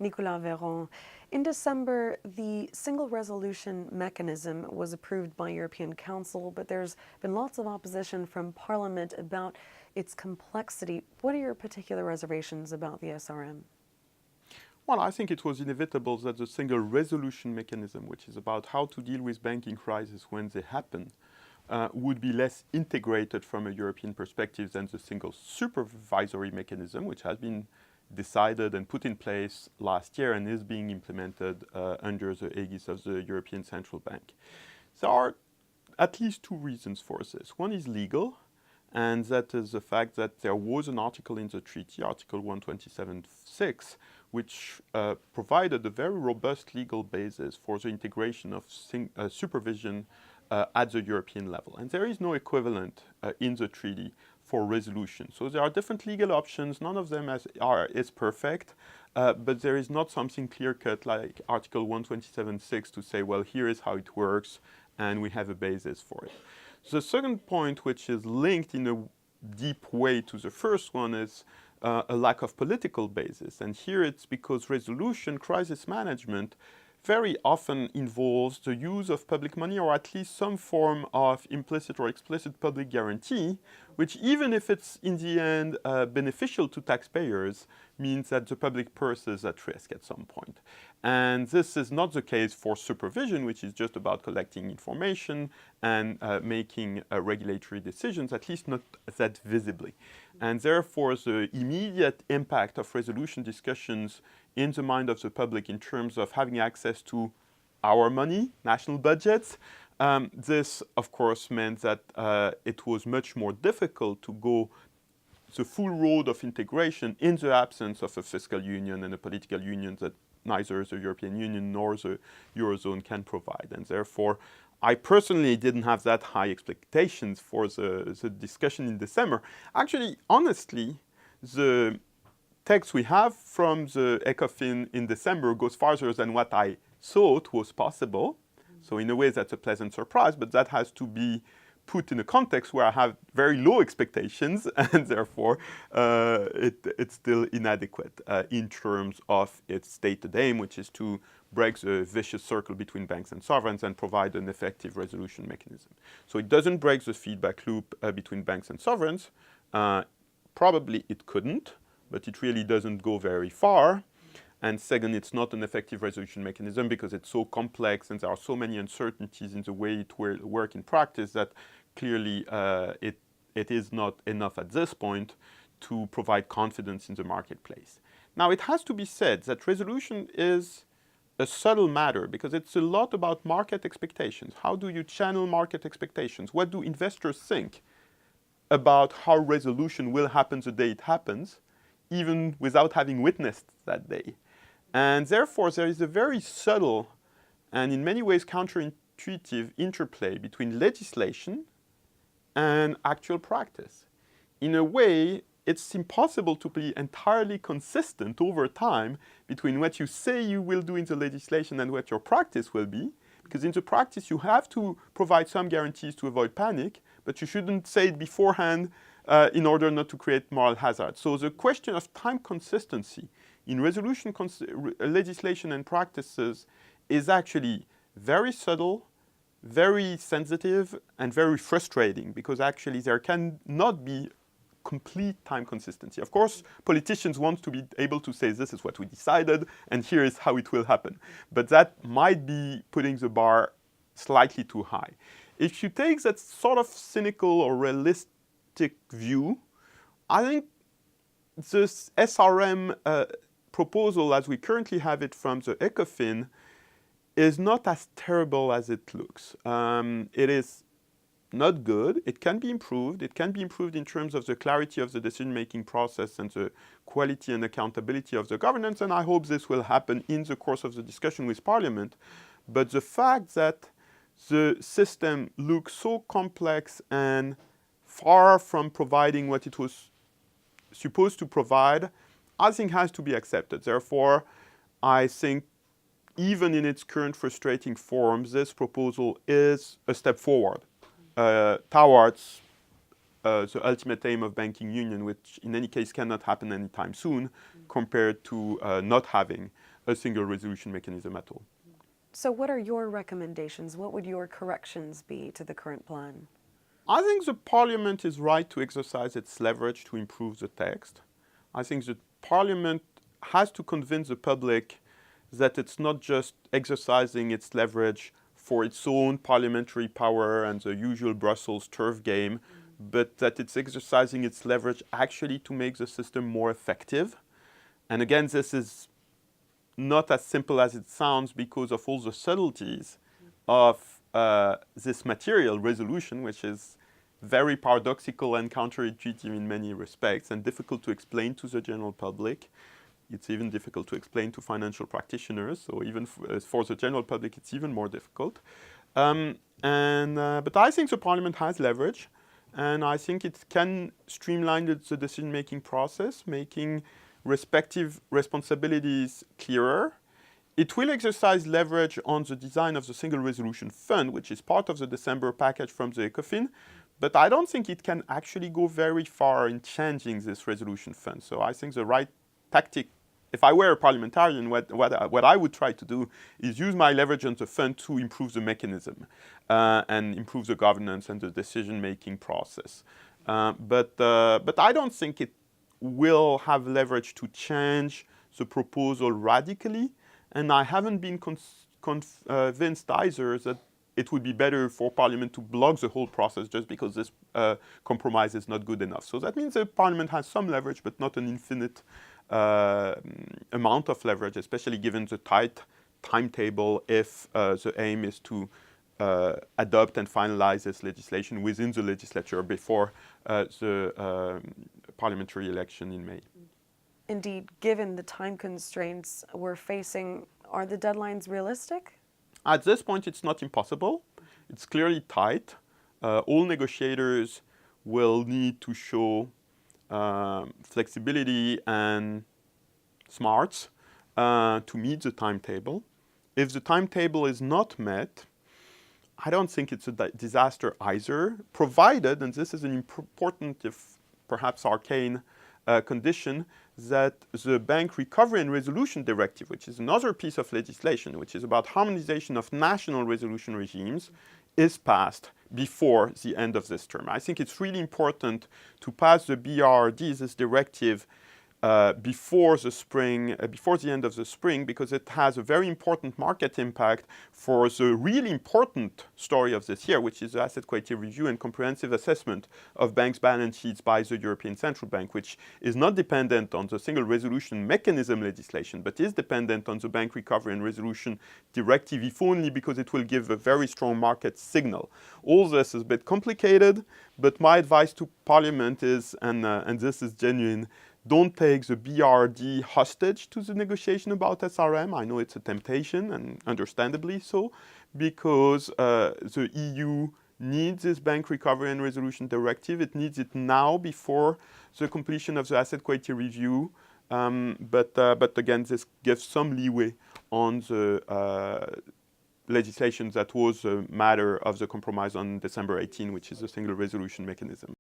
Nicolas Veron. In December, the single resolution mechanism was approved by European Council, but there's been lots of opposition from Parliament about its complexity. What are your particular reservations about the SRM? Well, I think it was inevitable that the single resolution mechanism, which is about how to deal with banking crises when they happen, would be less integrated from a European perspective than the single supervisory mechanism, which has been decided and put in place last year and is being implemented under the aegis of the European Central Bank. There are at least two reasons for this. One is legal, and that is the fact that there was an article in the treaty, Article 127.6, which provided a very robust legal basis for the integration of supervision at the European level. And there is no equivalent in the treaty for resolution. So there are different legal options. None of them is perfect, but there is not something clear-cut like Article 127.6 to say, well, here is how it works, and we have a basis for it. The second point, which is linked in a deep way to the first one, is a lack of political basis. And here it's because resolution, crisis management, very often involves the use of public money or at least some form of implicit or explicit public guarantee, which even if it's in the end beneficial to taxpayers, means that the public purse is at risk at some point. And this is not the case for supervision, which is just about collecting information and making regulatory decisions, at least not that visibly. And therefore, the immediate impact of resolution discussions in the mind of the public in terms of having access to our money, national budgets, this, of course, meant that it was much more difficult to go the full road of integration in the absence of a fiscal union and a political union that neither the European Union nor the Eurozone can provide. And therefore, I personally didn't have that high expectations for the discussion in December. Actually, honestly, the text we have from the ECOFIN in December goes farther than what I thought was possible. So in a way, that's a pleasant surprise, but that has to be put in a context where I have very low expectations, and therefore it's still inadequate in terms of its stated aim, which is to break the vicious circle between banks and sovereigns and provide an effective resolution mechanism. So it doesn't break the feedback loop between banks and sovereigns. Probably it couldn't, but it really doesn't go very far. And second, it's not an effective resolution mechanism because it's so complex and there are so many uncertainties in the way it will work in practice that clearly it is not enough at this point to provide confidence in the marketplace. Now, it has to be said that resolution is a subtle matter because it's a lot about market expectations. How do you channel market expectations? What do investors think about how resolution will happen the day it happens, even without having witnessed that day? And therefore, there is a very subtle and in many ways counterintuitive interplay between legislation and actual practice. In a way, it's impossible to be entirely consistent over time between what you say you will do in the legislation and what your practice will be, because in the practice you have to provide some guarantees to avoid panic, but you shouldn't say it beforehand in order not to create moral hazard. So the question of time consistency in resolution legislation and practices is actually very subtle, very sensitive, and very frustrating because actually there cannot be complete time consistency. Of course, politicians want to be able to say this is what we decided and here is how it will happen. But that might be putting the bar slightly too high. If you take that sort of cynical or realistic view, I think this SRM proposal as we currently have it from the ECOFIN is not as terrible as it looks. It is not good. It can be improved. It can be improved in terms of the clarity of the decision-making process and the quality and accountability of the governance, and I hope this will happen in the course of the discussion with Parliament. But the fact that the system looks so complex and far from providing what it was supposed to provide, I think has to be accepted. Therefore, I think even in its current frustrating form, this proposal is a step forward towards the ultimate aim of banking union, which in any case cannot happen anytime soon, compared to not having a single resolution mechanism at all. So what are your recommendations? What would your corrections be to the current plan? I think the Parliament is right to exercise its leverage to improve the text. I think the Parliament has to convince the public that it's not just exercising its leverage for its own parliamentary power and the usual Brussels turf game, but that it's exercising its leverage actually to make the system more effective. And again, this is not as simple as it sounds because of all the subtleties of this material resolution, which is very paradoxical and counterintuitive in many respects and difficult to explain to the general public. It's even difficult to explain to financial practitioners, so even for the general public, it's even more difficult. But I think the Parliament has leverage, and I think it can streamline the decision-making process, making respective responsibilities clearer. It will exercise leverage on the design of the Single Resolution Fund, which is part of the December package from the ECOFIN, but I don't think it can actually go very far in changing this resolution fund. So I think the right tactic, if I were a parliamentarian, what I would try to do is use my leverage on the fund to improve the mechanism and improve the governance and the decision-making process. But I don't think it will have leverage to change the proposal radically, and I haven't been convinced either that it would be better for Parliament to block the whole process just because this compromise is not good enough. So that means the Parliament has some leverage, but not an infinite amount of leverage, especially given the tight timetable if the aim is to adopt and finalize this legislation within the legislature before the parliamentary election in May. Indeed, given the time constraints we're facing, are the deadlines realistic? At this point, it's not impossible. It's clearly tight. All negotiators will need to show flexibility and smarts to meet the timetable. If the timetable is not met, I don't think it's a disaster either, provided, and this is an important, if perhaps arcane condition, that the Bank Recovery and Resolution Directive, which is another piece of legislation, which is about harmonization of national resolution regimes, is passed before the end of this term. I think it's really important to pass the BRRD, this directive, before the end of the spring, because it has a very important market impact for the really important story of this year, which is the asset quality review and comprehensive assessment of banks' balance sheets by the European Central Bank, which is not dependent on the single resolution mechanism legislation, but is dependent on the Bank Recovery and Resolution Directive, if only because it will give a very strong market signal. All this is a bit complicated, but my advice to Parliament is, and this is genuine, don't take the BRRD hostage to the negotiation about SRM. I know it's a temptation, and understandably so, because the EU needs this Bank Recovery and Resolution Directive. It needs it now before the completion of the asset quality review. But again, this gives some leeway on the legislation that was a matter of the compromise on December 18, which is the single resolution mechanism.